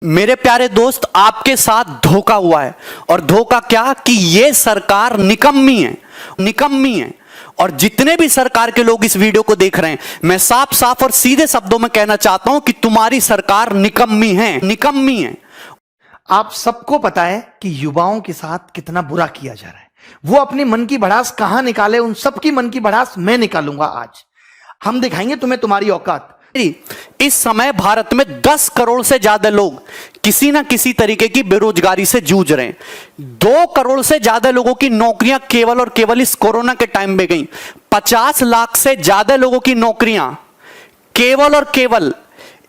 मेरे प्यारे दोस्त, आपके साथ धोखा हुआ है। और धोखा क्या कि ये सरकार निकम्मी है। और जितने भी सरकार के लोग इस वीडियो को देख रहे हैं, मैं साफ साफ और सीधे शब्दों में कहना चाहता हूं कि तुम्हारी सरकार निकम्मी है। आप सबको पता है कि युवाओं के साथ कितना बुरा किया जा रहा है। वो अपनी मन की भड़ास कहां निकाले, उन सबकी मन की भड़ास मैं निकालूंगा। आज हम दिखाएंगे तुम्हें तुम्हारी औकात। इस समय भारत में 10 करोड़ से ज्यादा लोग किसी ना किसी तरीके की बेरोजगारी से जूझ रहे हैं। 2 करोड़ से ज्यादा लोगों की नौकरियां केवल और केवल इस कोरोना के टाइम में गई। 50 लाख से ज्यादा लोगों की नौकरियां केवल और केवल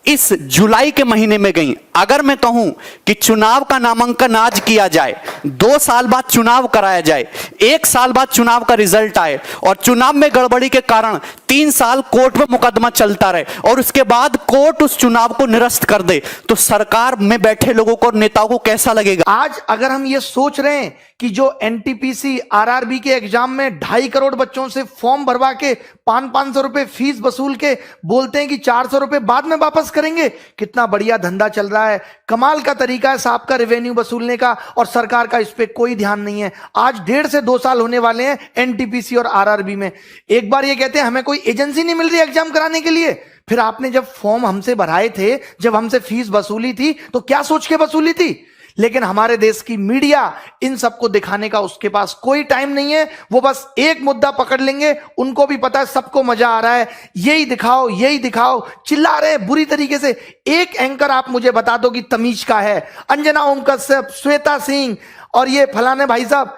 इस जुलाई के महीने में गई। अगर मैं कहूं कि चुनाव का नामांकन आज किया जाए, 2 साल बाद चुनाव कराया जाए, 1 साल बाद चुनाव का रिजल्ट आए और चुनाव में गड़बड़ी के कारण 3 साल कोर्ट में मुकदमा चलता रहे और उसके बाद कोर्ट उस चुनाव को निरस्त कर दे, तो सरकार में बैठे लोगों को और नेताओं को कैसा लगेगा? आज अगर हम ये सोच रहे हैं कि जो एनटीपीसी आरआरबी के एग्जाम में 2.5 करोड़ बच्चों से फॉर्म भरवा के 500 रुपए फीस वसूल के बोलते हैं कि 400 रुपए बाद में वापस करेंगे, कितना बढ़िया धंधा चल रहा है। कमाल का तरीका है साहब का रेवेन्यू वसूलने का, और सरकार का इस पे कोई ध्यान नहीं है। आज 1.5 से 2 साल होने वाले हैं एनटीपीसी और आरआरबी में। एक बार ये कहते हैं हमें कोई एजेंसी नहीं मिल रही एग्जाम कराने के लिए। फिर आपने जब फॉर्म हमसे भराए थे, जब हमसे फीस वसूली थी, तो क्या सोच के वसूली थी? लेकिन हमारे देश की मीडिया इन सबको दिखाने का उसके पास कोई टाइम नहीं है। वो बस एक मुद्दा पकड़ लेंगे, उनको भी पता है सबको मजा आ रहा है, यही दिखाओ, चिल्ला रहे हैं बुरी तरीके से। एक एंकर आप मुझे बता दो कि तमीज का है। अंजना ओम कश्यप, श्वेता सिंह और ये फलाने भाई साहब,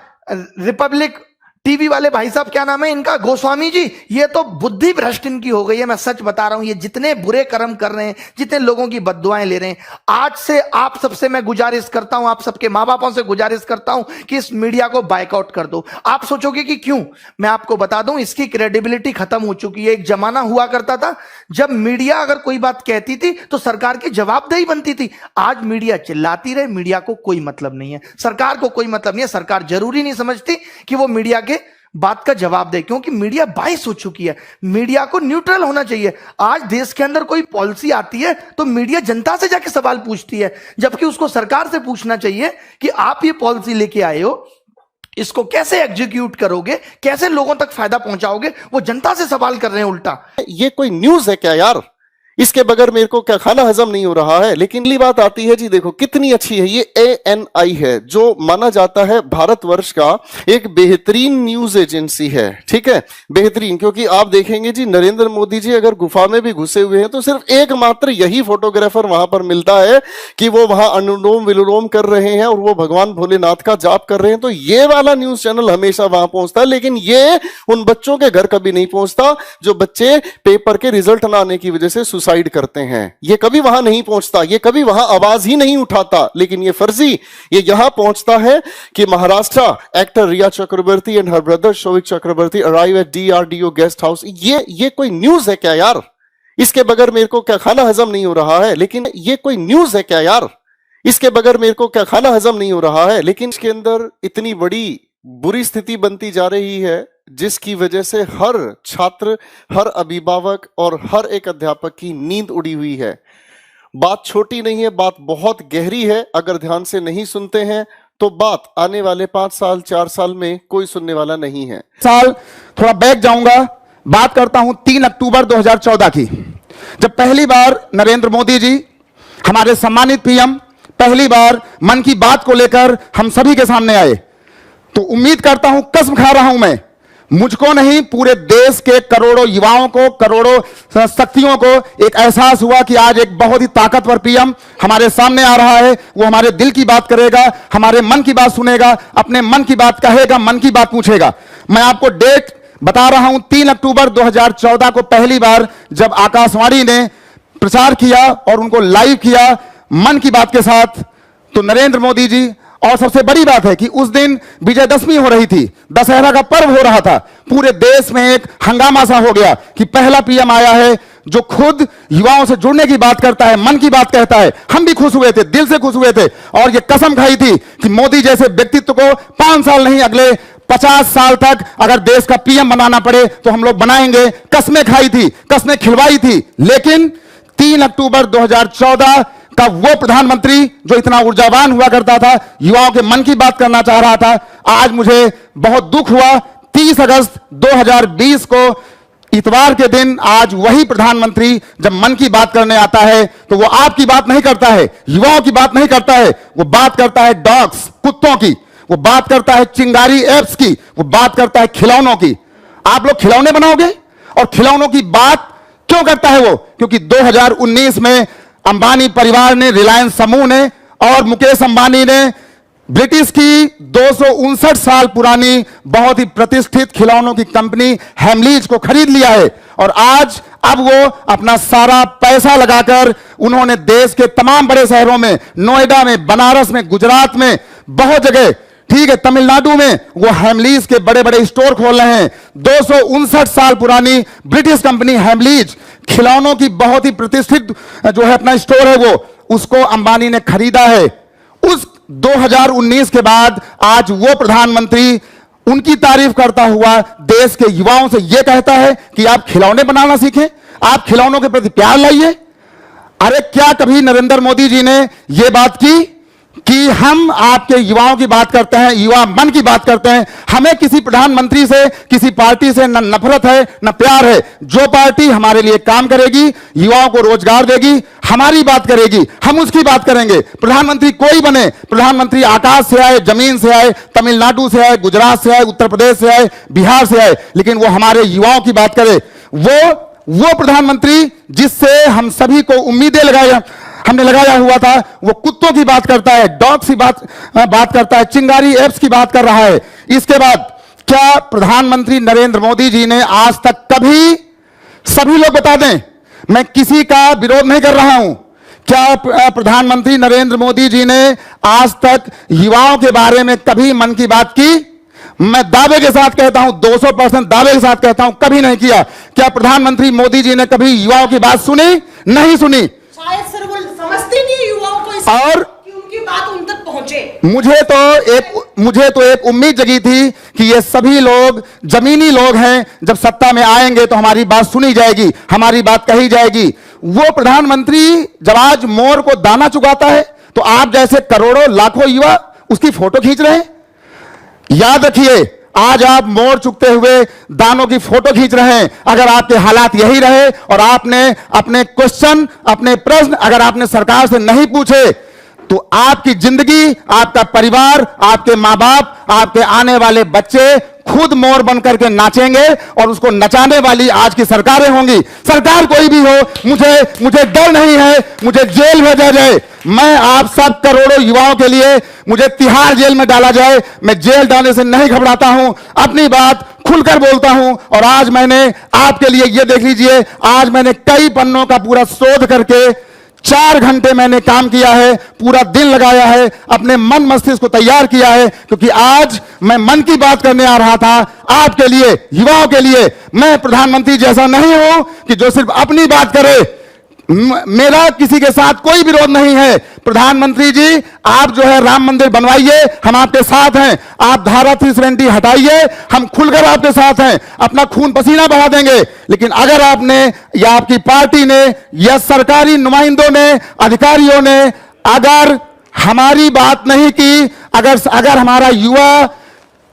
रिपब्लिक टीवी वाले भाई साहब, क्या नाम है इनका, गोस्वामी जी, ये तो बुद्धि भ्रष्ट इनकी हो गई है। मैं सच बता रहा हूं, ये जितने बुरे कर्म कर रहे हैं, जितने लोगों की बद्दुआएं ले रहे हैं, आज से आप सबसे मैं गुजारिश करता हूं, आप सबके मां बापों से गुजारिश करता हूं कि इस मीडिया को बायकॉट कर दो। आप सोचोगे कि क्यों? मैं आपको बता दूं, इसकी क्रेडिबिलिटी खत्म हो चुकी है। एक जमाना हुआ करता था जब मीडिया अगर कोई बात कहती थी तो सरकार की जवाबदेही बनती थी। आज मीडिया चिल्लाती रहे, मीडिया को कोई मतलब नहीं है, सरकार को कोई मतलब नहीं है। सरकार जरूरी नहीं समझती कि वो मीडिया बात का जवाब दे, क्योंकि मीडिया बाइस हो चुकी है। मीडिया को न्यूट्रल होना चाहिए। आज देश के अंदर कोई पॉलिसी आती है तो मीडिया जनता से जाके सवाल पूछती है, जबकि उसको सरकार से पूछना चाहिए कि आप ये पॉलिसी लेके आए हो, इसको कैसे एग्जीक्यूट करोगे, कैसे लोगों तक फायदा पहुंचाओगे। वो जनता से सवाल कर रहे हैं उल्टा। ये कोई न्यूज है क्या यार? इसके बगैर मेरे को क्या खाना हजम नहीं हो रहा है। लेकिन अगली बात आती है जी, देखो कितनी अच्छी है ये ANI है, जो माना जाता है भारतवर्ष का एक बेहतरीन न्यूज एजेंसी है। ठीक है, बेहतरीन, क्योंकि आप देखेंगे जी, नरेंद्र मोदी जी अगर गुफा में भी घुसे हुए हैं तो सिर्फ एकमात्र यही फोटोग्राफर वहां पर मिलता है कि वो वहां अनुलोम विलोम कर रहे हैं और वो भगवान भोलेनाथ का जाप कर रहे हैं, तो ये वाला न्यूज चैनल हमेशा वहां पहुंचता है। लेकिन ये उन बच्चों के घर कभी नहीं पहुंचता जो बच्चे पेपर के रिजल्ट ना आने की वजह से सुसाइड करते हैं। ये कभी वहां नहीं पहुंचता, ये कभी वहां आवाज ही नहीं उठाता। लेकिन ये फर्जी ये यहां पहुंचता है कि Maharashtra actor Rhea Chakraborty and her brother Showik Chakraborty arrive at DRDO guest house. ये कोई न्यूज है क्या यार? इसके बगैर मेरे को क्या खाना हजम नहीं हो रहा है। लेकिन ये कोई न्यूज है क्या यार? इसके बगैर मेरे को क्या खाना हजम नहीं हो रहा है। लेकिन इसके अंदर इतनी बड़ी बुरी स्थिति बनती जा रही है जिसकी वजह से हर छात्र, हर अभिभावक और हर एक अध्यापक की नींद उड़ी हुई है। बात छोटी नहीं है, बात बहुत गहरी है। अगर ध्यान से नहीं सुनते हैं तो बात आने वाले 5 साल 4 साल में कोई सुनने वाला नहीं है। साल थोड़ा बैक जाऊंगा, बात करता हूं 3 अक्टूबर 2014 की, जब पहली बार नरेंद्र मोदी जी, हमारे सम्मानित PM, पहली बार मन की बात को लेकर हम सभी के सामने आए। तो उम्मीद करता हूं, कसम खा रहा हूं मैं, मुझको नहीं पूरे देश के करोड़ों युवाओं को, करोड़ों शक्तियों को एक एहसास हुआ कि आज एक बहुत ही ताकतवर PM हमारे सामने आ रहा है। वो हमारे दिल की बात करेगा, हमारे मन की बात सुनेगा, अपने मन की बात कहेगा, मन की बात पूछेगा। मैं आपको डेट बता रहा हूं, 3 अक्टूबर 2014 को पहली बार जब आकाशवाणी ने प्रचार किया और उनको लाइव किया मन की बात के साथ, तो नरेंद्र मोदी जी, और सबसे बड़ी बात है कि उस दिन विजयदशमी हो रही थी, दशहरा का पर्व हो रहा था। पूरे देश में एक हंगामा सा हो गया कि पहला PM आया है जो खुद युवाओं से जुड़ने की बात करता है, मन की बात कहता है। हम भी खुश हुए थे, दिल से खुश हुए थे, और ये कसम खाई थी कि मोदी जैसे व्यक्तित्व को 5 साल नहीं, अगले 50 साल तक अगर देश का PM बनाना पड़े तो हम लोग बनाएंगे। कस्में खाई थी, कस्में खिलवाई थी। लेकिन 3 अक्टूबर 2014 का वो प्रधानमंत्री जो इतना ऊर्जावान हुआ करता था, युवाओं के मन की बात करना चाह रहा था, आज मुझे बहुत दुख हुआ 30 अगस्त 2020 को इतवार के दिन आज वही प्रधानमंत्री जब मन की बात करने आता है तो वो आपकी बात नहीं करता है, युवाओं की बात नहीं करता है, वो बात करता है डॉग्स, कुत्तों की, वो बात करता है चिंगारी एप्स की, वो बात करता है खिलौनों की। आप लोग खिलौने बनाओगे? और खिलौनों की बात क्यों करता है वो? क्योंकि 2019 में अंबानी परिवार ने, रिलायंस समूह ने और मुकेश अंबानी ने ब्रिटिश की 259 साल पुरानी बहुत ही प्रतिष्ठित खिलौनों की कंपनी हैमलीज को खरीद लिया है। और आज अब वो अपना सारा पैसा लगाकर उन्होंने देश के तमाम बड़े शहरों में, नोएडा में, बनारस में, गुजरात में, बहुत जगह, ठीक है, तमिलनाडु में वो हैमलीज के बड़े बड़े स्टोर खोल रहे हैं। 259 साल पुरानी ब्रिटिश कंपनी हैमलीज खिलौनों की बहुत ही प्रतिष्ठित जो है अपना स्टोर है, वो उसको अंबानी ने खरीदा है। उस 2019 के बाद आज वो प्रधानमंत्री उनकी तारीफ करता हुआ देश के युवाओं से यह कहता है कि आप खिलौने बनाना सीखें, आप खिलौनों के प्रति प्यार लाइए। अरे क्या कभी नरेंद्र मोदी जी ने यह बात की कि हम आपके युवाओं की बात करते हैं, युवा मन की बात करते हैं? हमें किसी प्रधानमंत्री से, किसी पार्टी से न नफरत है न प्यार है। जो पार्टी हमारे लिए काम करेगी, युवाओं को रोजगार देगी, हमारी बात करेगी, हम उसकी बात करेंगे। प्रधानमंत्री कोई बने, प्रधानमंत्री आकाश से आए, जमीन से आए, तमिलनाडु से आए, गुजरात से आए, उत्तर प्रदेश से आए, बिहार से आए, लेकिन वो हमारे युवाओं की बात करे। वो प्रधानमंत्री जिससे हम सभी को उम्मीदें हमने लगाया हुआ था, वो कुत्तों की बात करता है, डॉग्स की बात करता है, चिंगारी एप्स की बात कर रहा है। इसके बाद क्या प्रधानमंत्री नरेंद्र मोदी जी ने आज तक कभी, सभी लोग बता दें, मैं किसी का विरोध नहीं कर रहा हूं, क्या प्रधानमंत्री नरेंद्र मोदी जी ने आज तक युवाओं के बारे में कभी मन की बात की? मैं दावे के साथ कहता हूं, 200% दावे के साथ कहता हूं, कभी नहीं किया। क्या प्रधानमंत्री मोदी जी ने कभी युवाओं की बात सुनी? नहीं सुनी। शायद सर वो समझते नहीं युवाओं को, और कि उनकी बात उन तक पहुंचे। मुझे तो एक उम्मीद जगी थी कि ये सभी लोग जमीनी लोग हैं, जब सत्ता में आएंगे तो हमारी बात सुनी जाएगी, हमारी बात कही जाएगी। वो प्रधानमंत्री जब आज मोर को दाना चुगाता है तो आप जैसे करोड़ों लाखों युवा उसकी फोटो खींच रहे हैं। याद रखिए, आज आप मोर चुगते हुए दानों की फोटो खींच रहे हैं। अगर आपके हालात यही रहे और आपने अपने क्वेश्चन, अपने प्रश्न अगर आपने सरकार से नहीं पूछे, तो आपकी जिंदगी, आपका परिवार, आपके मां बाप, आपके आने वाले बच्चे खुद मोर बनकर के नाचेंगे और उसको नचाने वाली आज की सरकारें होंगी। सरकार कोई भी हो, मुझे डर नहीं है, मुझे जेल भेजा जाए, मैं आप सब करोड़ों युवाओं के लिए मुझे तिहाड़ जेल में डाला जाए, मैं जेल डालने से नहीं घबराता हूं, अपनी बात खुलकर बोलता हूं। और आज मैंने आपके लिए ये देख लीजिए, आज मैंने कई पन्नों का पूरा शोध करके 4 घंटे मैंने काम किया है, पूरा दिन लगाया है, अपने मन मस्तिष्क को तैयार किया है, क्योंकि आज मैं मन की बात करने आ रहा था आपके लिए, युवाओं के लिए। मैं प्रधानमंत्री जैसा नहीं हूं कि जो सिर्फ अपनी बात करे। मेरा किसी के साथ कोई विरोध नहीं है। प्रधानमंत्री जी, आप जो है राम मंदिर बनवाइए, हम आपके साथ हैं। आप धारा 370 हटाइए, हम खुलकर आपके साथ हैं, अपना खून पसीना बहा देंगे। लेकिन अगर आपने या आपकी पार्टी ने या सरकारी नुमाइंदों ने, अधिकारियों ने अगर हमारी बात नहीं की, अगर हमारा युवा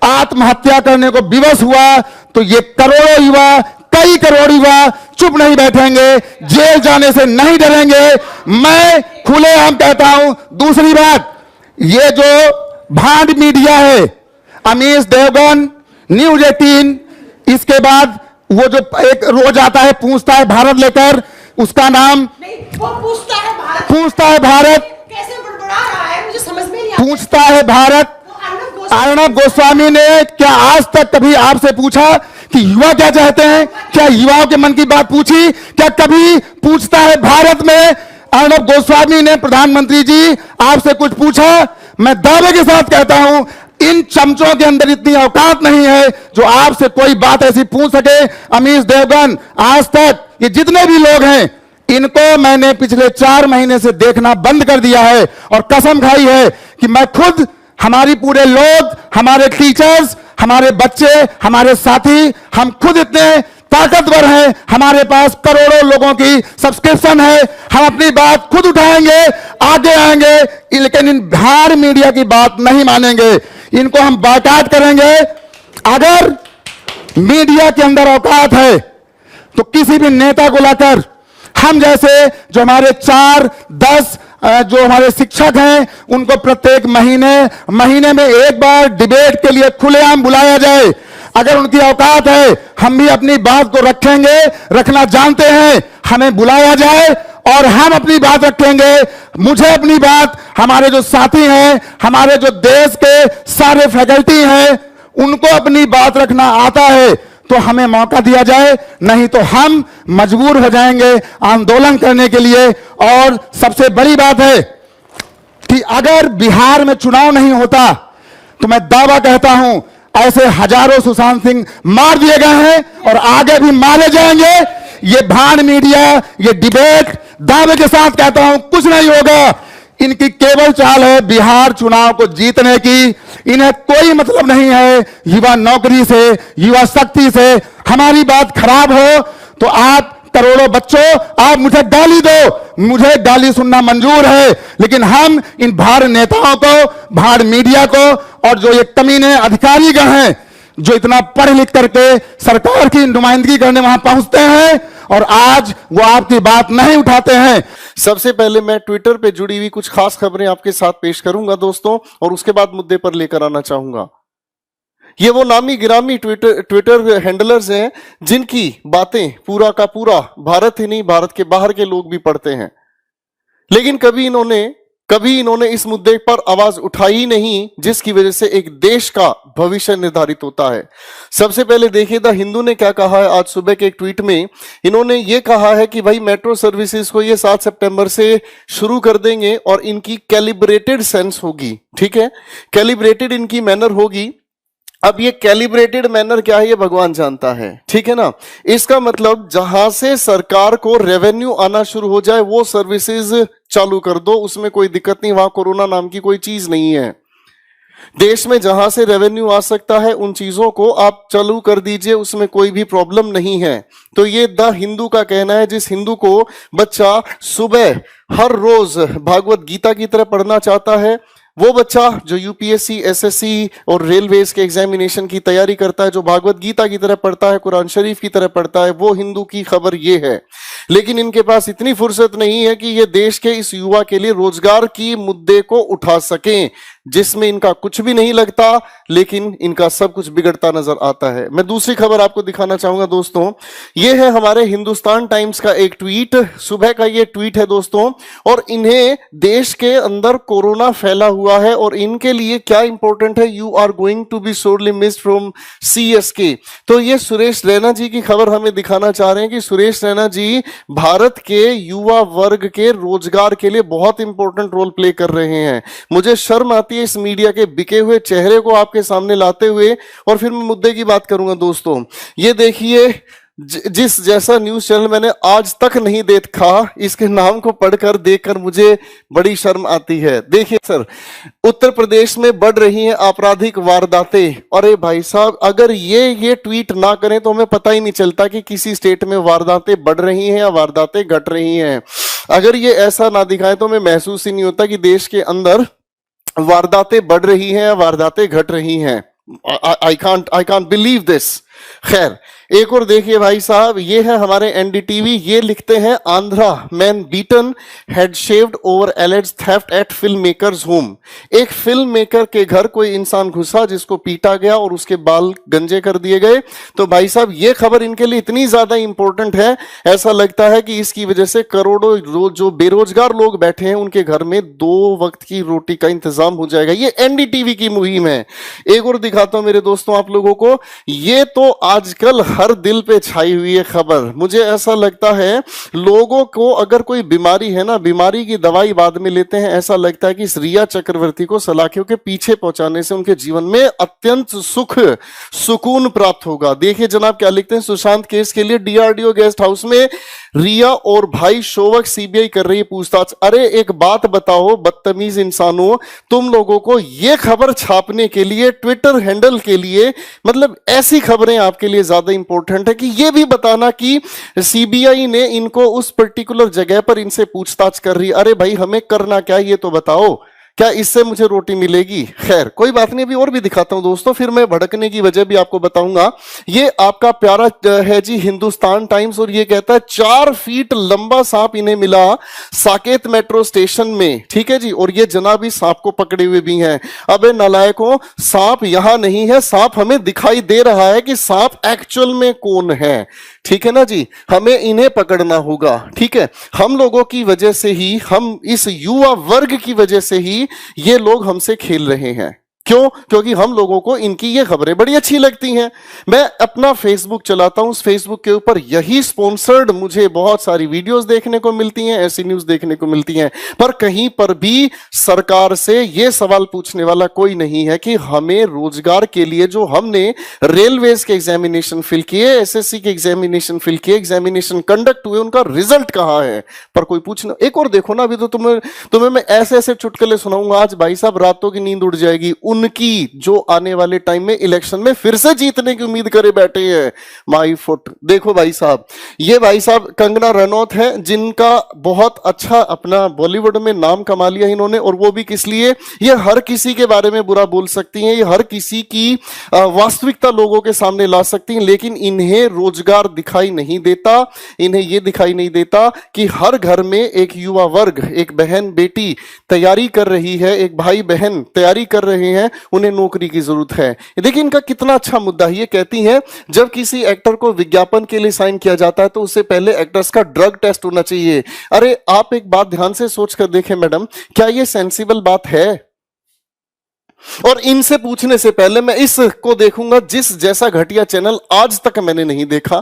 आत्महत्या करने को विवश हुआ, तो ये करोड़ों युवा, कई करोड़ युवा चुप नहीं बैठेंगे, जेल जाने से नहीं डरेंगे। मैं खुलेआम कहता हूं। दूसरी बात, ये जो भांड मीडिया है, अमीश देवगन, न्यूज 18, इसके बाद वो जो एक रोज आता है पूछता है भारत लेकर, उसका नाम नहीं, वो पूछता है भारत, कैसे बड़बड़ा रहा है, मुझे समझ में नहीं आता। पूछता है भारत। अर्णब गोस्वामी ने क्या आज तक कभी आपसे पूछा कि युवा क्या चाहते हैं? क्या युवाओं के मन की बात पूछी? क्या कभी पूछता है भारत में अर्णब गोस्वामी ने प्रधानमंत्री जी आपसे कुछ पूछा? मैं दावे के साथ कहता हूं, इन चमचों के अंदर इतनी औकात नहीं है जो आपसे कोई बात ऐसी पूछ सके। अमीश देवगन, आज तक ये जितने भी लोग हैं, इनको मैंने पिछले 4 महीने से देखना बंद कर दिया है और कसम खाई है कि मैं खुद, हमारी पूरे लोग, हमारे टीचर्स, हमारे बच्चे, हमारे साथी, हम खुद इतने ताकतवर हैं, हमारे पास करोड़ों लोगों की सब्सक्रिप्शन है, हम अपनी बात खुद उठाएंगे, आगे आएंगे, लेकिन इन बिहार मीडिया की बात नहीं मानेंगे, इनको हम बायकॉट करेंगे। अगर मीडिया के अंदर औकात है तो किसी भी नेता को लाकर हम जैसे जो हमारे 4-10 जो हमारे शिक्षक हैं उनको प्रत्येक महीने में एक बार डिबेट के लिए खुलेआम बुलाया जाए। अगर उनकी औकात है हम भी अपनी बात को रखेंगे, रखना जानते हैं, हमें बुलाया जाए और हम अपनी बात रखेंगे। मुझे अपनी बात, हमारे जो साथी हैं, हमारे जो देश के सारे फैकल्टी हैं, उनको अपनी बात रखना आता है तो हमें मौका दिया जाए, नहीं तो हम मजबूर हो जाएंगे आंदोलन करने के लिए। और सबसे बड़ी बात है कि अगर बिहार में चुनाव नहीं होता तो मैं दावा कहता हूं ऐसे हजारों सुशांत सिंह मार दिए गए हैं और आगे भी मारे जाएंगे। ये भान मीडिया, ये डिबेट, दावे के साथ कहता हूं कुछ नहीं होगा। इनकी केवल चाल है बिहार चुनाव को जीतने की। इन्हें कोई मतलब नहीं है युवा नौकरी से, युवा शक्ति से। हमारी बात खराब हो तो आप करोड़ों बच्चों, आप मुझे गाली दो, मुझे गाली सुनना मंजूर है, लेकिन हम इन भाड़ नेताओं को, भाड़ मीडिया को और जो ये कमीने अधिकारीगण हैं जो इतना पढ़ लिख करके सरकार की नुमाइंदगी करने वहां पहुंचते हैं और आज वो आपकी बात नहीं उठाते हैं। सबसे पहले मैं ट्विटर पे जुड़ी हुई कुछ खास खबरें आपके साथ पेश करूंगा दोस्तों, और उसके बाद मुद्दे पर लेकर आना चाहूंगा। ये वो नामी गिरामी ट्विटर हैंडलर्स हैं जिनकी बातें पूरा का पूरा भारत ही नहीं, भारत के बाहर के लोग भी पढ़ते हैं, लेकिन कभी इन्होंने इस मुद्दे पर आवाज उठाई नहीं, जिसकी वजह से एक देश का भविष्य निर्धारित होता है। सबसे पहले देखिए द हिंदू ने क्या कहा है। आज सुबह के एक ट्वीट में इन्होंने ये कहा है कि भाई मेट्रो सर्विसेज को ये 7 सितंबर से शुरू कर देंगे और इनकी कैलिब्रेटेड सेंस होगी। ठीक है, कैलिब्रेटेड इनकी मैनर होगी। अब ये कैलिब्रेटेड मैनर क्या है ये भगवान जानता है, ठीक है ना। इसका मतलब जहां से सरकार को रेवेन्यू आना शुरू हो जाए वो सर्विसेज चालू कर दो, उसमें कोई दिक्कत नहीं, वहां कोरोना नाम की कोई चीज नहीं है। देश में जहां से रेवेन्यू आ सकता है उन चीजों को आप चालू कर दीजिए, उसमें कोई भी प्रॉब्लम नहीं है। तो ये द हिंदू का कहना है। जिस हिंदू को बच्चा सुबह हर रोज भागवत गीता की तरह पढ़ना चाहता है, वो बच्चा जो यूपीएससी, एसएससी और रेलवेज के एग्जामिनेशन की तैयारी करता है, जो भागवत गीता की तरह पढ़ता है, कुरान शरीफ की तरह पढ़ता है, वो हिंदू की खबर ये है। लेकिन इनके पास इतनी फुर्सत नहीं है कि ये देश के इस युवा के लिए रोजगार की मुद्दे को उठा सकें, जिसमें इनका कुछ भी नहीं लगता, लेकिन इनका सब कुछ बिगड़ता नजर आता है। मैं दूसरी खबर आपको दिखाना चाहूंगा दोस्तों। ये है हमारे हिंदुस्तान टाइम्स का एक ट्वीट, सुबह का ये ट्वीट है दोस्तों, और इन्हें देश के अंदर कोरोना फैला हुआ है और इनके लिए क्या इंपॉर्टेंट है, you are going to be sorely missed from CSK। तो ये सुरेश रैना जी की खबर हमें दिखाना चाह रहे हैं कि सुरेश रैना जी भारत के युवा वर्ग के रोजगार के लिए बहुत इंपॉर्टेंट रोल प्ले कर रहे हैं। मुझे शर्म आती है इस मीडिया के बिके हुए चेहरे को आपके सामने लाते हुए, और फिर मैं मुद्दे की बात करूंगा दोस्तों। ये देखिए, जिस जैसा न्यूज चैनल मैंने आज तक नहीं देखा, इसके नाम को पढ़कर देखकर मुझे बड़ी शर्म आती है। देखिए सर, उत्तर प्रदेश में बढ़ रही हैं आपराधिक वारदातें। अरे भाई साहब, अगर ये ट्वीट ना करें तो हमें पता ही नहीं चलता कि किसी स्टेट में वारदातें बढ़ रही हैं या वारदातें घट रही हैं। अगर ये ऐसा ना दिखाए तो हमें महसूस ही नहीं होता कि देश के अंदर वारदातें बढ़ रही हैं या वारदातें घट रही हैं। I can't believe this. खैर, एक और देखिए भाई साहब, ये है हमारे एनडीटीवी। ये लिखते हैं, Andhra man beaten head shaved over alleged theft at film makers home. एक फिल्म मेकर के घर कोई इंसान घुसा जिसको पीटा गया और उसके बाल गंजे कर दिए गए। तो भाई साहब, ये खबर इनके लिए इतनी ज्यादा इंपॉर्टेंट है, ऐसा लगता है कि इसकी वजह से करोड़ों जो बेरोजगार लोग बैठे हैं उनके घर में 2 वक्त की रोटी का इंतजाम हो जाएगा। ये एनडीटीवी की मुहिम है। एक और दिखाता हूं मेरे दोस्तों आप लोगों को। ये तो आजकल हर दिल पे छाई हुई है खबर। मुझे ऐसा लगता है लोगों को अगर कोई बीमारी है ना, बीमारी की दवाई बाद में लेते हैं। ऐसा लगता है कि इस रिया चक्रवर्ती को सलाखियों के पीछे पहुंचाने से उनके जीवन में अत्यंत सुकून प्राप्त होगा। देखिए जनाब क्या लिखते हैं, सुशांत केस के लिए DRDO गेस्ट हाउस में रिया और भाई शोवक CBI कर रही है पूछताछ। अरे एक बात बताओ बदतमीज इंसानों, तुम लोगों को यह खबर छापने के लिए, ट्विटर हैंडल के लिए, मतलब ऐसी खबरें बताएं आपके लिए ज्यादा इंपॉर्टेंट है कि ये भी बताना कि सीबीआई ने इनको उस पर्टिकुलर जगह पर इनसे पूछताछ कर रही। अरे भाई हमें करना क्या ये तो बताओ, क्या इससे मुझे रोटी मिलेगी? खैर कोई बात नहीं, अभी और भी दिखाता हूं दोस्तों, फिर मैं भड़कने की वजह भी आपको बताऊंगा। ये आपका प्यारा है जी हिंदुस्तान टाइम्स, और ये कहता है 4 फीट लंबा सांप इन्हें मिला साकेत मेट्रो स्टेशन में, ठीक है जी, और ये जनाब इस सांप को पकड़े हुए भी हैं। अबे नालायकों, सांप यहां नहीं है, सांप हमें दिखाई दे रहा है कि सांप एक्चुअल में कौन है, ठीक है ना जी, हमें इन्हें पकड़ना होगा, ठीक है। हम लोगों की वजह से ही, हम इस युवा वर्ग की वजह से ही ये लोग हमसे खेल रहे हैं। क्यों? क्योंकि हम लोगों को इनकी ये खबरें बड़ी अच्छी लगती हैं। मैं अपना फेसबुक चलाता हूं, उस फेसबुक के ऊपर यही स्पॉन्सर्ड मुझे बहुत सारी वीडियोस देखने को मिलती हैं, ऐसी न्यूज देखने को मिलती हैं, पर कहीं पर भी सरकार से ये सवाल पूछने वाला कोई नहीं है कि हमें रोजगार के लिए जो हमने रेलवेज के एग्जामिनेशन फिल किए, एसएससी के एग्जामिनेशन फिल किए, एग्जामिनेशन कंडक्ट हुए, उनका रिजल्ट कहां है, पर कोई पूछना। एक और देखो ना, अभी तो तुम्हें मैं ऐसे ऐसे चुटकुले सुनाऊंगा, आज भाई साहब रातों की नींद उड़ जाएगी। उनकी जो आने वाले टाइम में इलेक्शन में फिर से जीतने की उम्मीद करे बैठे हैं, माई फुट। देखो भाई साहब, ये भाई साहब कंगना रनौत है, जिनका बहुत अच्छा अपना बॉलीवुड में नाम कमा लिया इन्होंने, और वो भी किस लिए? ये हर किसी के बारे में बुरा बोल सकती हैं, ये हर किसी की वास्तविकता लोगों के सामने ला सकती हैं, लेकिन इन्हें रोजगार दिखाई नहीं देता, इन्हें ये दिखाई नहीं देता कि हर घर में एक युवा वर्ग, एक बहन बेटी तैयारी कर रही है, एक भाई बहन तैयारी कर रहे हैं, उन्हें नौकरी की जरूरत है। देखिए इनका कितना अच्छा मुद्दा है। ये कहती हैं जब किसी एक्टर को विज्ञापन के लिए साइन किया जाता है तो उससे पहले एक्टर्स का ड्रग टेस्ट होना चाहिए। अरे आप एक बात ध्यान से सोच कर देखें मैडम, क्या ये सेंसिबल बात है? और इनसे पूछने से पहले मैं इसको देखूंगा जिस जैसा घटिया चैनल आज तक मैंने नहीं देखा।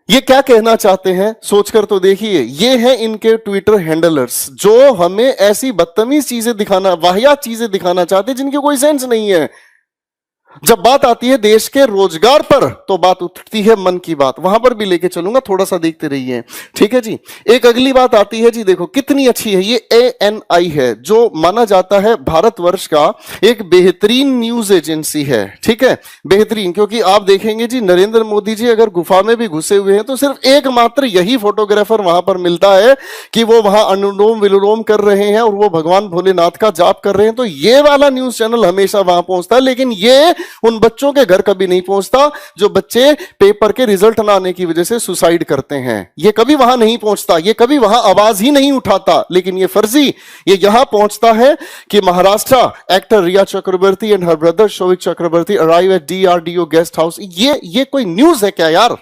ये क्या कहना चाहते हैं सोचकर तो देखिए। ये हैं इनके ट्विटर हैंडलर्स जो हमें ऐसी बदतमीज चीजें दिखाना, वाहियात चीजें दिखाना चाहते हैं जिनकी कोई सेंस नहीं है। जब बात आती है देश के रोजगार पर तो बात उठती है मन की बात, वहां पर भी लेके चलूंगा, थोड़ा सा देखते रहिए, ठीक है जी। एक अगली बात आती है जी, देखो कितनी अच्छी है। ये ANI है, जो माना जाता है भारतवर्ष का एक बेहतरीन न्यूज एजेंसी है, ठीक है, बेहतरीन। क्योंकि आप देखेंगे जी नरेंद्र मोदी जी अगर गुफा में भी घुसे हुए हैं तो सिर्फ एकमात्र यही फोटोग्राफर वहां पर मिलता है कि वो वहां अनुलोम विलोम कर रहे हैं और वो भगवान भोलेनाथ का जाप कर रहे हैं, तो ये वाला न्यूज चैनल हमेशा वहां पहुंचता है। लेकिन ये उन बच्चों के घर कभी नहीं पहुंचता जो बच्चे पेपर के रिजल्ट ना आने की वजह से सुसाइड करते हैं। ये कभी वहां नहीं पहुंचता, ये कभी वहां आवाज ही नहीं उठाता। लेकिन ये फर्जी ये यहां पहुंचता है कि Maharashtra actor Rhea Chakraborty and her brother Showik Chakraborty arrive at DRDO guest house. ये कोई न्यूज है क्या यार?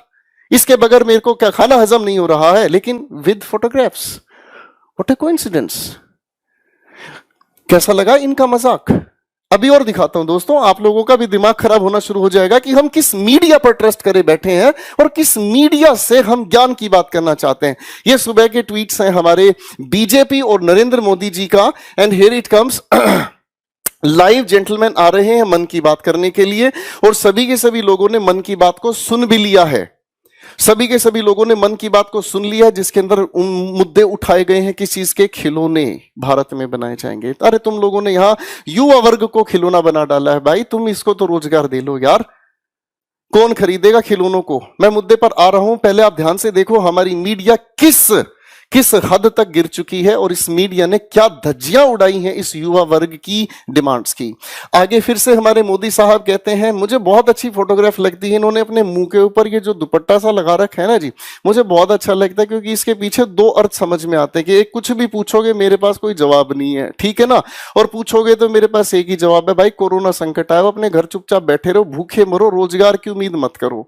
इसके बगैर मेरे को क्या खाना हजम नहीं हो रहा है? लेकिन with photographs, what a coincidence. कैसा लगा इनका मजाक? अभी और दिखाता हूं दोस्तों, आप लोगों का भी दिमाग खराब होना शुरू हो जाएगा कि हम किस मीडिया पर ट्रस्ट करे बैठे हैं और किस मीडिया से हम ज्ञान की बात करना चाहते हैं। ये सुबह के ट्वीट्स हैं हमारे बीजेपी और नरेंद्र मोदी जी का, and here it comes. Live gentleman आ रहे हैं मन की बात करने के लिए, और सभी के सभी लोगों ने मन की बात को सुन भी लिया है। सभी के सभी लोगों ने मन की बात को सुन लिया, जिसके अंदर उन मुद्दे उठाए गए हैं किस चीज के? खिलौने भारत में बनाए जाएंगे। अरे तुम लोगों ने यहां युवा वर्ग को खिलौना बना डाला है भाई, तुम इसको तो रोजगार दे लो यार। कौन खरीदेगा खिलौनों को? मैं मुद्दे पर आ रहा हूं, पहले आप ध्यान से देखो हमारी मीडिया किस हद तक गिर चुकी है और इस मीडिया ने क्या धज्जियां उड़ाई हैं इस युवा वर्ग की डिमांड्स की। आगे फिर से हमारे मोदी साहब कहते हैं, मुझे बहुत अच्छी फोटोग्राफ लगती है, इन्होंने अपने मुंह के ऊपर ये जो दुपट्टा सा लगा रखा है ना जी, मुझे बहुत अच्छा लगता है, क्योंकि इसके पीछे 2 अर्थ समझ में आते हैं कि एक, कुछ भी पूछोगे मेरे पास कोई जवाब नहीं है, ठीक है ना, और पूछोगे तो मेरे पास एक ही जवाब है, भाई कोरोना संकट आया, अपने घर चुपचाप बैठे रहो, भूखे मरो, रोजगार की उम्मीद मत करो।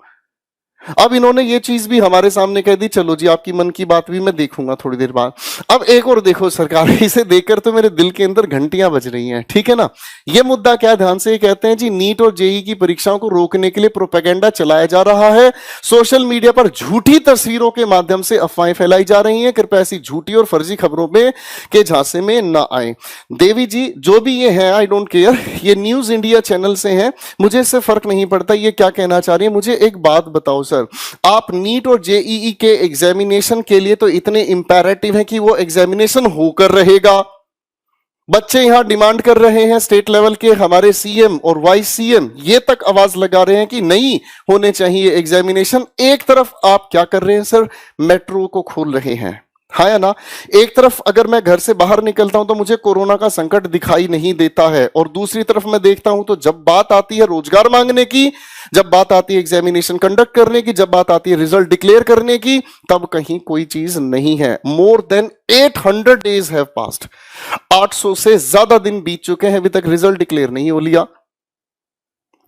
अब इन्होंने ये चीज भी हमारे सामने कह दी, चलो जी आपकी मन की बात भी मैं देखूंगा थोड़ी देर बाद। अब एक और देखो सरकार, इसे देखकर तो मेरे दिल के अंदर घंटियां बज रही हैं, ठीक है ना। ये मुद्दा क्या, ध्यान से कहते हैं जी, नीट और जेईई की परीक्षाओं को रोकने के लिए प्रोपेगेंडा चलाया जा रहा है। सोशल मीडिया पर झूठी तस्वीरों के माध्यम से अफवाहें फैलाई जा रही हैं। कृपया ऐसी झूठी और फर्जी खबरों में के झांसे में ना आए। देवी जी जो भी ये है, आई डोंट केयर, ये न्यूज इंडिया चैनल से हैं, मुझे इससे फर्क नहीं पड़ता ये क्या कहना चाह रही है। मुझे एक बात बताओ सर, आप नीट और जेईई के एग्जामिनेशन के लिए तो इतने इंपैरेटिव है कि वो एग्जामिनेशन होकर रहेगा, बच्चे यहां डिमांड कर रहे हैं, स्टेट लेवल के हमारे सीएम और वाइस सीएम ये तक आवाज लगा रहे हैं कि नहीं होने चाहिए एग्जामिनेशन। एक तरफ आप क्या कर रहे हैं सर, मेट्रो को खोल रहे हैं, हाँ या ना। एक तरफ अगर मैं घर से बाहर निकलता हूं तो मुझे कोरोना का संकट दिखाई नहीं देता है, और दूसरी तरफ मैं देखता हूं तो जब बात आती है रोजगार मांगने की, जब बात आती है एग्जामिनेशन कंडक्ट करने की, जब बात आती है रिजल्ट डिक्लेयर करने की, तब कहीं कोई चीज नहीं है। More than 800 days have passed, 800 से ज्यादा दिन बीत चुके हैं, अभी तक रिजल्ट डिक्लेयर नहीं हो लिया।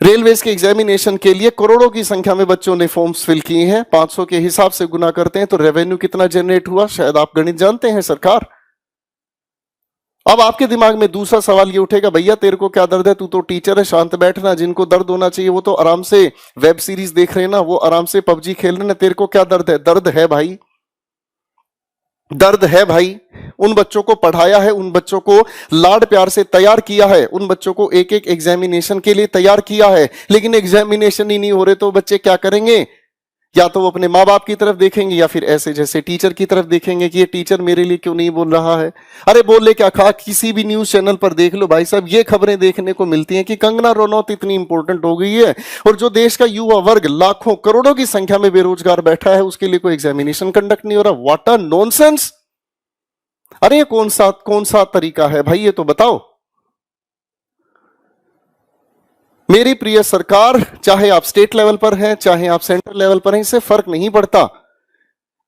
रेलवेज के एग्जामिनेशन के लिए करोड़ों की संख्या में बच्चों ने फॉर्म्स फिल किए हैं, 500 के हिसाब से गुना करते हैं तो रेवेन्यू कितना जनरेट हुआ, शायद आप गणित जानते हैं सरकार। अब आपके दिमाग में दूसरा सवाल ये उठेगा, भैया तेरे को क्या दर्द है, तू तो टीचर है, शांत बैठना। जिनको दर्द होना चाहिए वो तो आराम से वेब सीरीज देख रहे हैं ना, वो आराम से पबजी खेल रहे हैं ना, तेरे को क्या दर्द है? दर्द है भाई, दर्द है भाई। उन बच्चों को पढ़ाया है, उन बच्चों को लाड प्यार से तैयार किया है, उन बच्चों को एक एक एग्जामिनेशन के लिए तैयार किया है, लेकिन एग्जामिनेशन ही नहीं हो रहे तो बच्चे क्या करेंगे? या तो वो अपने माँ बाप की तरफ देखेंगे या फिर ऐसे जैसे टीचर की तरफ देखेंगे कि ये टीचर मेरे लिए क्यों नहीं बोल रहा है। अरे बोले क्या खा, किसी भी न्यूज चैनल पर देख लो भाई साहब, ये खबरें देखने को मिलती हैं कि कंगना रनौत इतनी इंपॉर्टेंट हो गई है और जो देश का युवा वर्ग लाखों करोड़ों की संख्या में बेरोजगार बैठा है उसके लिए कोई एग्जामिनेशन कंडक्ट नहीं हो रहा। What a nonsense. अरे ये कौन सा तरीका है भाई, ये तो बताओ। मेरी प्रिय सरकार, चाहे आप स्टेट लेवल पर हैं चाहे आप सेंट्रल लेवल पर हैं, इससे फर्क नहीं पड़ता,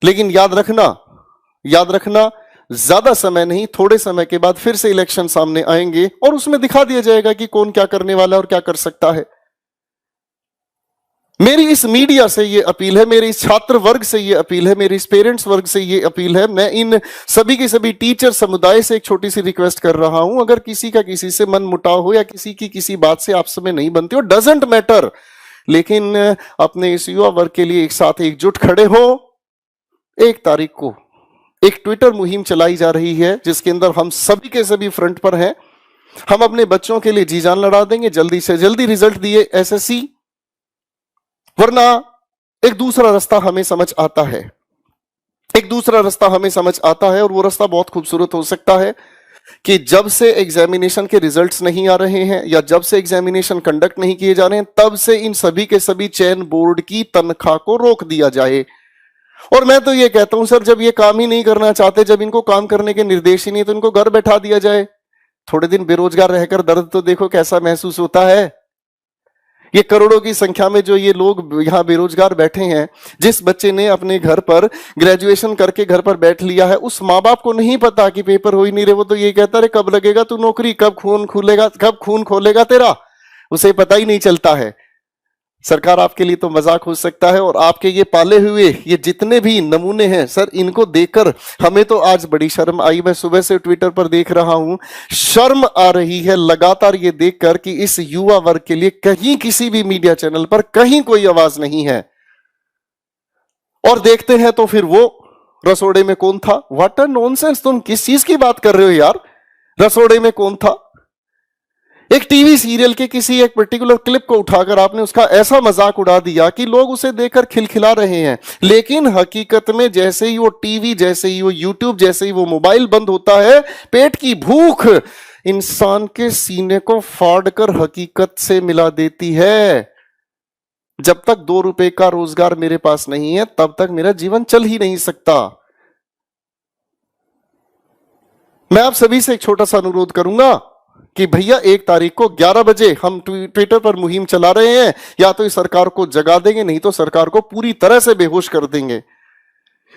लेकिन याद रखना ज्यादा समय नहीं, थोड़े समय के बाद फिर से इलेक्शन सामने आएंगे और उसमें दिखा दिया जाएगा कि कौन क्या करने वाला है और क्या कर सकता है। मेरी इस मीडिया से ये अपील है, मेरे इस छात्र वर्ग से ये अपील है, मेरे इस पेरेंट्स वर्ग से ये अपील है, मैं इन सभी के सभी टीचर समुदाय से एक छोटी सी रिक्वेस्ट कर रहा हूं, अगर किसी का किसी से मन मुटाव हो या किसी की किसी बात से आपस में नहीं बनती हो, डजंट मैटर, लेकिन अपने इस युवा वर्ग के लिए एक साथ एकजुट खड़े हो। 1 तारीख को एक ट्विटर मुहिम चलाई जा रही है जिसके अंदर हम सभी के सभी फ्रंट पर हैं। हम अपने बच्चों के लिए जी जान लड़ा देंगे, जल्दी से जल्दी रिजल्ट दिए एसएससी, वरना एक दूसरा रास्ता हमें समझ आता है, एक दूसरा रास्ता हमें समझ आता है और वो रास्ता बहुत खूबसूरत हो सकता है कि जब से एग्जामिनेशन के रिजल्ट्स नहीं आ रहे हैं या जब से एग्जामिनेशन कंडक्ट नहीं किए जा रहे हैं तब से इन सभी के सभी चयन बोर्ड की तनख्वाह को रोक दिया जाए। और मैं तो ये कहता हूं सर, जब ये काम ही नहीं करना चाहते, जब इनको काम करने के निर्देश ही नहीं, तो इनको घर बैठा दिया जाए। थोड़े दिन बेरोजगार रहकर दर्द तो देखो कैसा महसूस होता है। ये करोड़ों की संख्या में जो ये लोग यहां बेरोजगार बैठे हैं, जिस बच्चे ने अपने घर पर ग्रेजुएशन करके घर पर बैठ लिया है, उस माँ बाप को नहीं पता कि पेपर हो ही नहीं रहे। वो तो ये कहता है कब लगेगा तू नौकरी, कब खून खोलेगा तेरा, उसे पता ही नहीं चलता है। सरकार आपके लिए तो मजाक हो सकता है, और आपके ये पाले हुए ये जितने भी नमूने हैं सर, इनको देखकर हमें तो आज बड़ी शर्म आई। मैं सुबह से ट्विटर पर देख रहा हूं, शर्म आ रही है लगातार ये देखकर कि इस युवा वर्ग के लिए कहीं किसी भी मीडिया चैनल पर कहीं कोई आवाज नहीं है। और देखते हैं तो फिर वो रसोड़े में कौन था। व्हाट अ नॉनसेंस, तुम किस चीज की बात कर रहे हो यार, रसोड़े में कौन था। एक टीवी सीरियल के किसी एक पर्टिकुलर क्लिप को उठाकर आपने उसका ऐसा मजाक उड़ा दिया कि लोग उसे देखकर खिलखिला रहे हैं, लेकिन हकीकत में जैसे ही वो टीवी, जैसे ही वो यूट्यूब, जैसे ही वो मोबाइल बंद होता है, पेट की भूख इंसान के सीने को फाड़कर हकीकत से मिला देती है। जब तक 2 रुपए का रोजगार मेरे पास नहीं है तब तक मेरा जीवन चल ही नहीं सकता। मैं आप सभी से एक छोटा सा अनुरोध करूंगा कि भैया 1 तारीख को 11 बजे हम ट्विटर पर मुहिम चला रहे हैं, या तो इस सरकार को जगा देंगे, नहीं तो सरकार को पूरी तरह से बेहोश कर देंगे।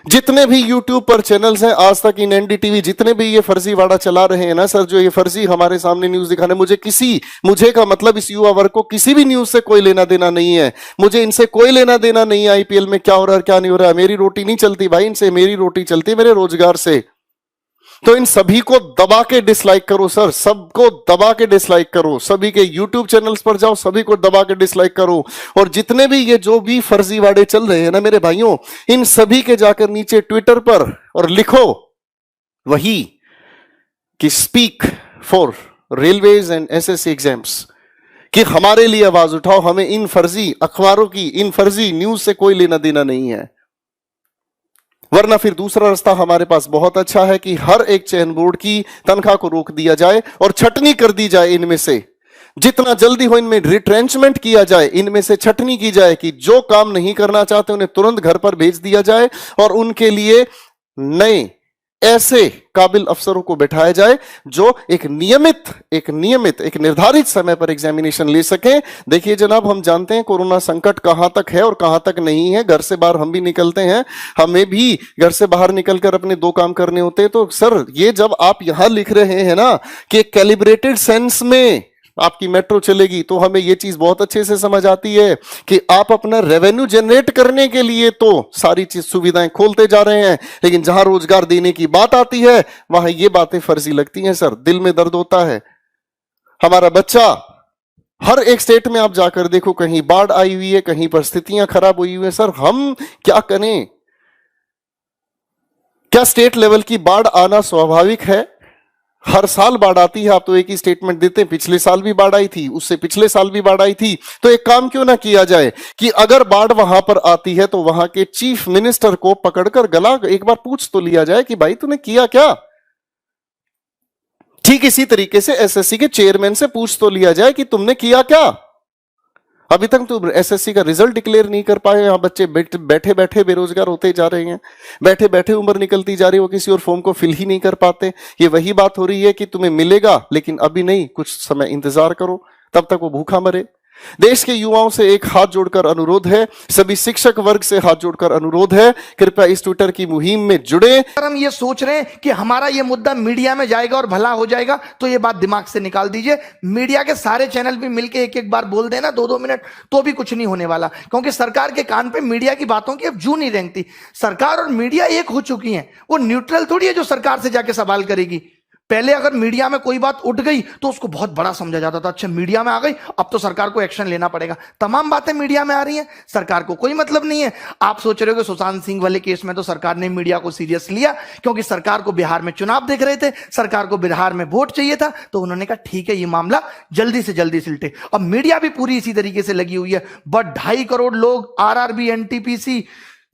जितने भी यूट्यूब पर चैनल्स हैं, आज तक इन एनडीटीवी, जितने भी ये फर्जीवाड़ा चला रहे हैं ना सर, जो ये फर्जी हमारे सामने न्यूज दिखाने, मुझे का मतलब इस युवा वर्ग को किसी भी न्यूज से कोई लेना देना नहीं है। मुझे इनसे कोई लेना देना नहीं है आईपीएल में क्या हो रहा है क्या नहीं हो रहा है। मेरी रोटी नहीं चलती भाई इनसे, मेरी रोटी चलती है मेरे रोजगार से। तो इन सभी को दबा के डिसलाइक करो सर, सबको दबा के डिसलाइक करो, सभी के यूट्यूब चैनल्स पर जाओ, सभी को दबा के डिसलाइक करो। और जितने भी ये जो भी फर्जीवाड़े चल रहे हैं ना मेरे भाइयों, इन सभी के जाकर नीचे ट्विटर पर और लिखो वही कि speak for railways and SSC exams, कि हमारे लिए आवाज उठाओ, हमें इन फर्जी अखबारों की, इन फर्जी न्यूज से कोई लेना देना नहीं है। वरना फिर दूसरा रास्ता हमारे पास बहुत अच्छा है कि हर एक चयन बोर्ड की तनख्वाह को रोक दिया जाए और छटनी कर दी जाए। इनमें से जितना जल्दी हो इनमें रिट्रेंचमेंट किया जाए, इनमें से छटनी की जाए कि जो काम नहीं करना चाहते उन्हें तुरंत घर पर भेज दिया जाए और उनके लिए नए ऐसे काबिल अफसरों को बैठाया जाए जो एक निर्धारित समय पर एग्जामिनेशन ले सकें। देखिए जनाब, हम जानते हैं कोरोना संकट कहां तक है और कहां तक नहीं है। घर से बाहर हम भी निकलते हैं, हमें भी घर से बाहर निकलकर अपने 2 काम करने होते हैं। तो सर, ये जब आप यहां लिख रहे हैं ना कि कैलिब्रेटेड सेंस में आपकी मेट्रो चलेगी, तो हमें यह चीज बहुत अच्छे से समझ आती है कि आप अपना रेवेन्यू जनरेट करने के लिए तो सारी चीज सुविधाएं खोलते जा रहे हैं, लेकिन जहां रोजगार देने की बात आती है वहां ये बातें फर्जी लगती हैं। सर, दिल में दर्द होता है। हमारा बच्चा, हर एक स्टेट में आप जाकर देखो, कहीं बाढ़ आई हुई है, कहीं परिस्थितियां खराब हुई हुई है। सर, हम क्या करें? क्या स्टेट लेवल की बाढ़ आना स्वाभाविक है? हर साल बाढ़ आती है। आप तो एक ही स्टेटमेंट देते हैं, पिछले साल भी बाढ़ आई थी, उससे पिछले साल भी बाढ़ आई थी। तो एक काम क्यों ना किया जाए कि अगर बाढ़ वहां पर आती है तो वहां के चीफ मिनिस्टर को पकड़कर गला एक बार पूछ तो लिया जाए कि भाई तूने किया क्या। ठीक इसी तरीके से एसएससी के चेयरमैन से पूछ तो लिया जाए कि तुमने किया क्या। अभी तक तो एसएससी का रिजल्ट डिक्लेयर नहीं कर पाए। यहां बच्चे बैठे बैठे बेरोजगार होते जा रहे हैं, बैठे बैठे उम्र निकलती जा रही है, वो किसी और फॉर्म को फिल ही नहीं कर पाते। ये वही बात हो रही है कि तुम्हें मिलेगा लेकिन अभी नहीं, कुछ समय इंतजार करो, तब तक वो भूखा मरे। देश के युवाओं से एक हाथ जोड़कर अनुरोध है, सभी शिक्षक वर्ग से हाथ जोड़कर अनुरोध है, कृपया इस ट्विटर की मुहिम में जुड़े। अगर हम ये सोच रहे हैं कि हमारा ये मुद्दा मीडिया में जाएगा और भला हो जाएगा, तो ये बात दिमाग से निकाल दीजिए। मीडिया के सारे चैनल भी मिलके एक बार बोल देना 2-2 मिनट, तो भी कुछ नहीं होने वाला, क्योंकि सरकार के कान पे मीडिया की बातों की अब जू नहीं रेंगती। सरकार और मीडिया एक हो चुकी है, वो न्यूट्रल थोड़ी है जो सरकार से जाके सवाल करेगी। पहले अगर मीडिया में कोई बात उठ गई तो उसको बहुत बड़ा समझा जाता था, अच्छा मीडिया में आ गई अब तो सरकार को एक्शन लेना पड़ेगा। तमाम बातें मीडिया में आ रही हैं, सरकार को कोई मतलब नहीं है। आप सोच रहे हो कि सुशांत सिंह वाले केस में तो सरकार ने मीडिया को सीरियस लिया, क्योंकि सरकार को बिहार में चुनाव देख रहे थे, सरकार को बिहार में वोट चाहिए था, तो उन्होंने कहा ठीक है ये मामला जल्दी से जल्दी सिलटे। अब मीडिया भी पूरी इसी तरीके से लगी हुई है। बट 2.5 करोड़ लोग आरआरबी, एनटीपीसी,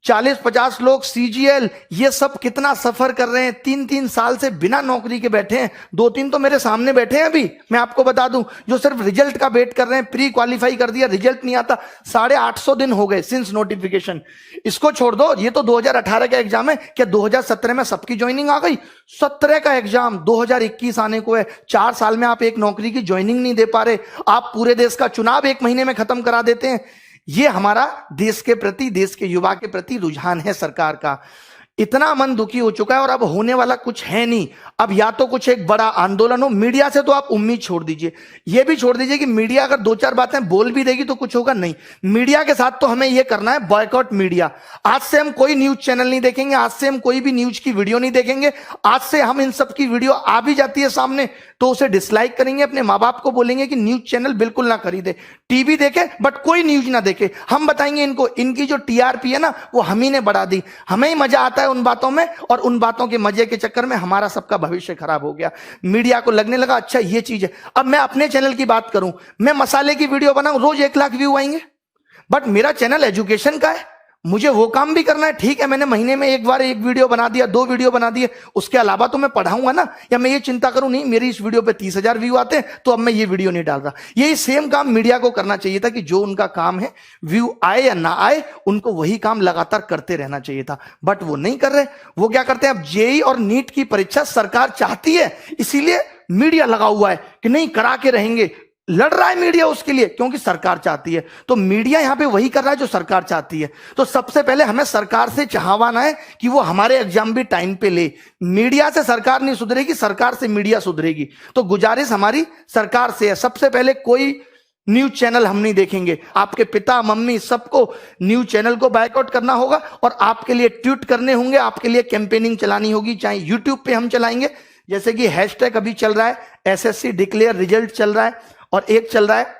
40-50 लोग सीजीएल, ये सब कितना सफर कर रहे हैं। 3-3 साल से बिना नौकरी के बैठे हैं। 2-3 तो मेरे सामने बैठे हैं अभी, मैं आपको बता दूं, जो सिर्फ रिजल्ट का वेट कर रहे हैं। प्री क्वालिफाई कर दिया, रिजल्ट नहीं आता, 850 दिन हो गए सिंस नोटिफिकेशन। इसको छोड़ दो, ये तो 2018 का एग्जाम है, क्या 2017 में सबकी ज्वाइनिंग आ गई? 17 का एग्जाम 2021 आने को है। 4 साल में आप एक नौकरी की ज्वाइनिंग नहीं दे पा रहे। आप पूरे देश का चुनाव 1 महीने में खत्म करा देते हैं। ये हमारा देश के प्रति, देश के युवा के प्रति रुझान है सरकार का। इतना मन दुखी हो चुका है और अब होने वाला कुछ है नहीं। अब या तो कुछ एक बड़ा आंदोलन हो। मीडिया से तो आप उम्मीद छोड़ दीजिए, ये भी छोड़ दीजिए कि मीडिया अगर 2-4 बातें बोल भी देगी तो कुछ होगा नहीं। मीडिया के साथ तो हमें यह करना है, बॉयकॉट मीडिया। आज से हम कोई न्यूज चैनल नहीं देखेंगे, आज से हम कोई भी न्यूज की वीडियो नहीं देखेंगे। आज से हम इन सब की वीडियो आ भी जाती है सामने तो उसे डिसलाइक करेंगे, अपने माँ बाप को बोलेंगे कि न्यूज चैनल बिल्कुल ना खरीदे, टीवी देखे बट कोई न्यूज ना देखे। हम बताएंगे इनको, इनकी जो टीआरपी है ना वो हम ही ने बढ़ा दी। हमें ही मजा आता है उन बातों में, और उन बातों के मजे के चक्कर में हमारा सबका भविष्य खराब हो गया। मीडिया को लगने लगा अच्छा ये चीज है। अब मैं अपने चैनल की बात करूं, मैं मसाले की वीडियो बनाऊं, रोज 1 लाख व्यू आएंगे, बट मेरा चैनल एजुकेशन का है, मुझे वो काम भी करना है। ठीक है, मैंने महीने में एक बार 1 वीडियो बना दिया, 2 वीडियो बना दिए, उसके अलावा तो मैं पढ़ाऊंगा ना। या मैं ये चिंता करूं नहीं मेरी इस वीडियो पे 30,000 व्यू आते हैं तो अब मैं ये वीडियो नहीं डाल रहा। यही सेम काम मीडिया को करना चाहिए था कि जो उनका काम है, व्यू आए या ना आए, उनको वही काम लगातार करते रहना चाहिए था, बट वो नहीं कर रहे। वो क्या करते हैं, अब जेईई और नीट की परीक्षा सरकार चाहती है, इसीलिए मीडिया लगा हुआ है कि नहीं करा के रहेंगे। लड़ रहा है मीडिया उसके लिए, क्योंकि सरकार चाहती है। तो मीडिया यहां पे वही कर रहा है जो सरकार चाहती है। तो सबसे पहले हमें सरकार से चाहवाना है कि वो हमारे एग्जाम भी टाइम पे ले। मीडिया से सरकार नहीं सुधरेगी, सरकार से मीडिया सुधरेगी। तो गुजारिश हमारी सरकार से है, सबसे पहले कोई न्यूज चैनल हम नहीं देखेंगे। आपके पिता मम्मी सबको न्यूज चैनल को बायकॉट करना होगा, और आपके लिए ट्वीट करने होंगे, आपके लिए कैंपेनिंग चलानी होगी। चाहे यूट्यूब पे हम चलाएंगे, जैसे कि हैशटैग अभी चल रहा है, एसएससी डिक्लेयर रिजल्ट चल रहा है, और एक चल रहा है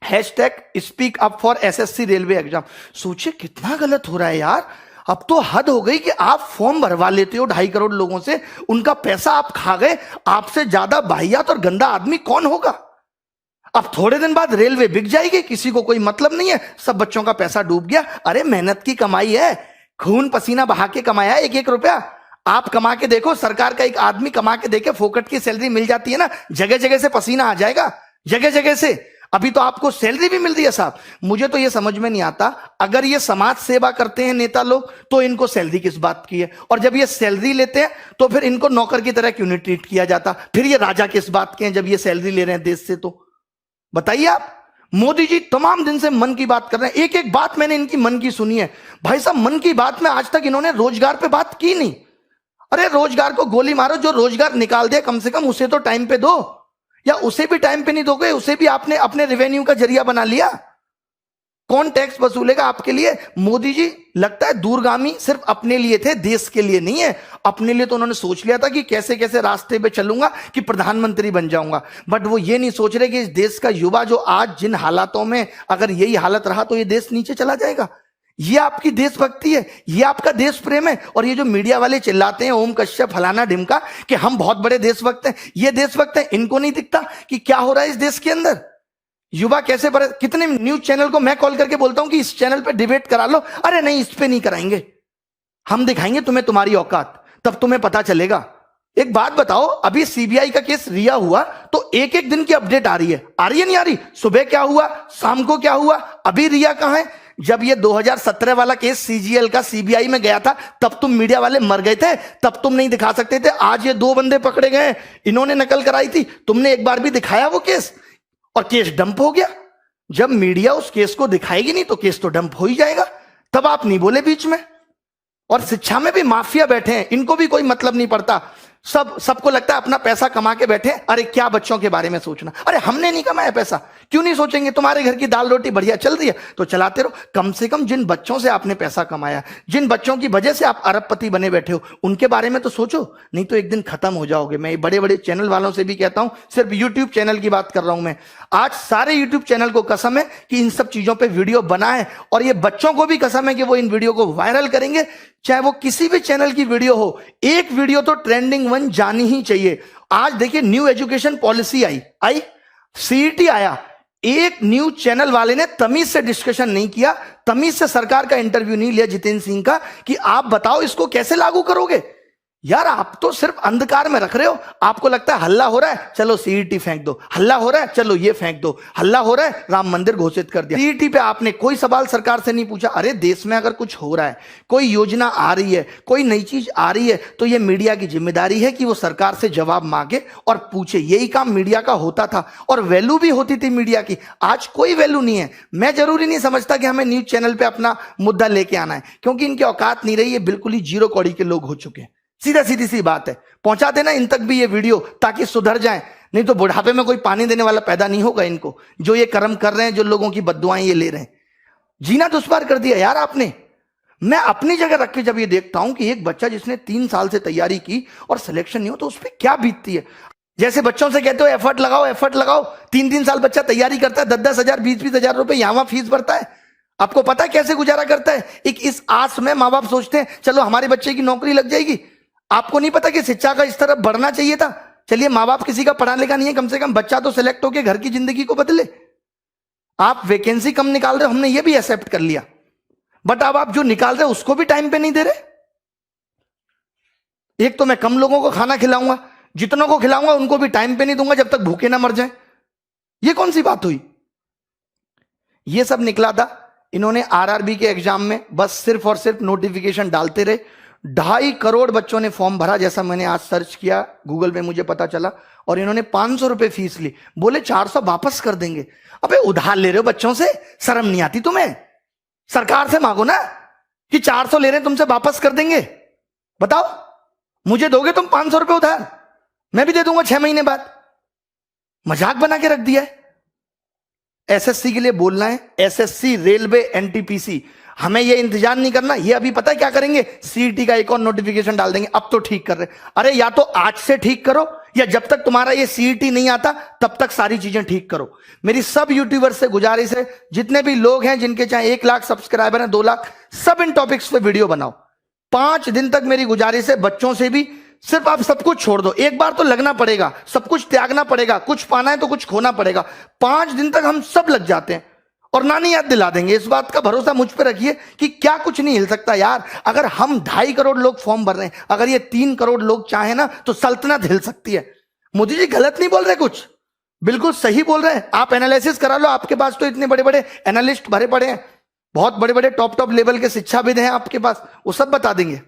hashtag speak up for SSC railway exam. सोचिए कितना गलत हो रहा है यार। अब तो हद हो गई कि आप फॉर्म भरवा लेते हो 2.5 करोड़ लोगों से, उनका पैसा आप खा गए। आपसे ज्यादा वाहियात और गंदा आदमी कौन होगा। अब थोड़े दिन बाद रेलवे बिक जाएगी, किसी को कोई मतलब नहीं है, सब बच्चों का पैसा डूब गया। अरे मेहनत की कमाई है, खून पसीना बहा के कमाया है एक एक रुपया। आप कमा के देखो, सरकार का एक आदमी कमा के देखे, फोकट की सैलरी मिल जाती है ना, जगह जगह से पसीना आ जाएगा, जगह जगह से। अभी तो आपको सैलरी भी मिल रही है साहब। मुझे तो ये समझ में नहीं आता, अगर ये समाज सेवा करते हैं नेता लोग तो इनको सैलरी किस बात की है, और जब ये सैलरी लेते हैं तो फिर इनको नौकर की तरह क्यों नहीं ट्रीट किया जाता? फिर ये राजा किस बात के हैं जब ये सैलरी ले रहे हैं देश से? तो बताइए आप। मोदी जी तमाम दिन से मन की बात कर रहे हैं, एक एक बात मैंने इनकी मन की सुनी है। भाई साहब, मन की बात में आज तक इन्होंने रोजगार पे बात की नहीं। अरे रोजगार को गोली मारो, जो रोजगार निकाल दे कम से कम उसे तो टाइम पे दो, या उसे भी टाइम पे नहीं दोगे, उसे भी आपने अपने रेवेन्यू का जरिया बना लिया। कौन टैक्स वसूलेगा आपके लिए? मोदी जी लगता है दूरगामी सिर्फ अपने लिए थे, देश के लिए नहीं है। अपने लिए तो उन्होंने सोच लिया था कि कैसे कैसे रास्ते पे चलूंगा कि प्रधानमंत्री बन जाऊंगा, बट वो ये नहीं सोच रहे कि इस देश का युवा जो आज जिन हालातों में, अगर यही हालत रहा तो ये देश नीचे चला जाएगा। ये आपकी देशभक्ति है, ये आपका देश प्रेम है। और ये जो मीडिया वाले चिल्लाते हैं ओम कश्यप फलाना ढिमका कि हम बहुत बड़े देशभक्त हैं, ये देशभक्त हैं, इनको नहीं दिखता कि क्या हो रहा है इस देश के अंदर? युवा कैसे बड़े, कितने न्यूज चैनल को मैं कॉल करके बोलता हूं कि इस चैनल पे डिबेट करा लो, अरे नहीं इस पे नहीं कराएंगे, हम दिखाएंगे तुम्हें तुम्हारी औकात, तब तुम्हें पता चलेगा। एक बात बताओ, अभी सीबीआई का केस रिया हुआ तो एक एक दिन की अपडेट आ रही है नहीं आ रही? सुबह क्या हुआ, शाम को क्या हुआ, अभी रिया कहां है? जब ये 2017 वाला केस सीजीएल का सीबीआई में गया था तब तुम मीडिया वाले मर गए थे, तब तुम नहीं दिखा सकते थे। आज ये 2 बंदे पकड़े गए, इन्होंने नकल कराई थी, तुमने एक बार भी दिखाया वो केस, और केस डंप हो गया। जब मीडिया उस केस को दिखाएगी नहीं तो केस तो डंप हो ही जाएगा। तब आप नहीं बोले बीच में। और शिक्षा में भी माफिया बैठे हैं, इनको भी कोई मतलब नहीं पड़ता। सबको लगता है अपना पैसा कमा के बैठे, अरे क्या बच्चों के बारे में सोचना? अरे हमने नहीं कमाया पैसा, क्यों नहीं सोचेंगे? तुम्हारे घर की दाल रोटी बढ़िया चल रही है तो चलाते रहो। कम से कम जिन बच्चों से आपने पैसा कमाया, जिन बच्चों की वजह से आप अरबपति बने बैठे हो, उनके बारे में तो सोचो, नहीं तो एक दिन खत्म हो जाओगे। मैं बड़े बड़े चैनल वालों से भी कहता हूं, सिर्फ यूट्यूब चैनल की बात कर रहा हूं मैं। आज सारे यूट्यूब चैनल को कसम है कि इन सब चीजों पर वीडियो बनाए, और ये बच्चों को भी कसम है कि वो इन वीडियो को वायरल करेंगे, चाहे वो किसी भी चैनल की वीडियो हो। एक वीडियो तो ट्रेंडिंग 1 जानी ही चाहिए। आज देखिए न्यू एजुकेशन पॉलिसी आई, सीईटी आया, एक न्यूज चैनल वाले ने तमीज से डिस्कशन नहीं किया, तमीज से सरकार का इंटरव्यू नहीं लिया जितेंद्र सिंह का, कि आप बताओ इसको कैसे लागू करोगे। यार आप तो सिर्फ अंधकार में रख रहे हो। आपको लगता है हल्ला हो रहा है, चलो सीईटी फेंक दो, हल्ला हो रहा है, चलो ये फेंक दो, हल्ला हो रहा है, राम मंदिर घोषित कर दिया। सीईटी पे आपने कोई सवाल सरकार से नहीं पूछा। अरे देश में अगर कुछ हो रहा है, कोई योजना आ रही है, कोई नई चीज आ रही है, तो ये मीडिया की जिम्मेदारी है कि वो सरकार से जवाब मांगे और पूछे। यही काम मीडिया का होता था और वैल्यू भी होती थी मीडिया की। आज कोई वैल्यू नहीं है। मैं जरूरी नहीं समझता कि हमें न्यूज चैनल पे अपना मुद्दा लेके आना है, क्योंकि इनकी औकात नहीं रही है, बिल्कुल ही जीरो कौड़ी के लोग हो चुके हैं। सीधा सीधी सी बात है। पहुंचा देना इन तक भी ये वीडियो ताकि सुधर जाए, नहीं तो बुढ़ापे में कोई पानी देने वाला पैदा नहीं होगा इनको, जो ये कर्म कर रहे हैं, जो लोगों की बद्दुआएं ये ले रहे हैं। जीना दुश्वार कर दिया यार आपने। मैं अपनी जगह रख के जब ये देखता हूं कि एक बच्चा जिसने 3 साल से तैयारी की और सिलेक्शन नहीं हो तो उस पर क्या बीतती है। जैसे बच्चों से कहते हो एफर्ट लगाओ, एफर्ट लगाओ, 3-3 साल बच्चा तैयारी करता है, 10-10 हजार 20-20 हजार रुपए यहां फीस भरता है। आपको पता है कैसे गुजारा करता है? एक इस आस में माँ बाप सोचते हैं चलो हमारे बच्चे की नौकरी लग जाएगी। आपको नहीं पता कि शिक्षा का इस तरफ बढ़ना चाहिए था? चलिए माँ बाप किसी का पढ़ा लिखा नहीं है, कम से कम बच्चा तो सिलेक्ट होकर घर की जिंदगी को बदले। आप वैकेंसी कम निकाल रहे हो, हमने ये भी एक्सेप्ट कर लिया, बट अब आप जो निकाल रहे हो उसको भी टाइम पे नहीं दे रहे। एक तो मैं कम लोगों को खाना खिलाऊंगा, जितनों को खिलाऊंगा उनको भी टाइम पे नहीं दूंगा जब तक भूखे ना मर जाए। ये कौन सी बात हुई? ये सब निकला था इन्होंने आरआरबी के एग्जाम में, बस सिर्फ और सिर्फ नोटिफिकेशन डालते रहे। 2.5 करोड़ बच्चों ने फॉर्म भरा, जैसा मैंने आज सर्च किया गूगल पे मुझे पता चला, और इन्होंने 500 रुपए फीस ली। बोले 400 वापस कर देंगे। अबे उधार ले रहे हो बच्चों से, शर्म नहीं आती तुम्हें? सरकार से मांगो ना कि 400 ले रहे हैं तुमसे वापस कर देंगे। बताओ, मुझे दोगे तुम 500 रुपए उधार, मैं भी दे दूंगा 6 महीने बाद। मजाक बना के रख दिया है। एसएससी के लिए बोलना है, एसएससी, रेलवे, एनटीपीसी, हमें ये इंतजार नहीं करना। ये अभी पता है क्या करेंगे? सीईटी का एक और नोटिफिकेशन डाल देंगे। अब तो ठीक कर रहे, अरे या तो आज से ठीक करो, या जब तक तुम्हारा ये सीईटी नहीं आता तब तक सारी चीजें ठीक करो। मेरी सब यूट्यूबर्स से गुजारिश है, जितने भी लोग हैं जिनके चाहे 1 लाख सब्सक्राइबर हैं, 2 लाख, सब इन टॉपिक्स पे वीडियो बनाओ। 5 दिन तक मेरी गुजारिश है, बच्चों से भी, सिर्फ आप सब कुछ छोड़ दो। एक बार तो लगना पड़ेगा, सब कुछ त्यागना पड़ेगा, कुछ पाना है तो कुछ खोना पड़ेगा। 5 दिन तक हम सब लग जाते हैं और नानी याद दिला देंगे। इस बात का भरोसा मुझ पे रखिए कि क्या कुछ नहीं हिल सकता यार। अगर हम 2.5 करोड़ लोग फॉर्म भर रहे हैं, अगर ये 3 करोड़ लोग चाहे ना तो सल्तनत हिल सकती है। मोदी जी गलत नहीं बोल रहे, कुछ बिल्कुल सही बोल रहे हैं। आप एनालिसिस करा लो, आपके पास तो इतने बड़े बड़े एनालिस्ट भरे पड़े हैं, बहुत बड़े बड़े टॉप लेवल के शिक्षाविद हैं आपके पास, वो सब बता देंगे।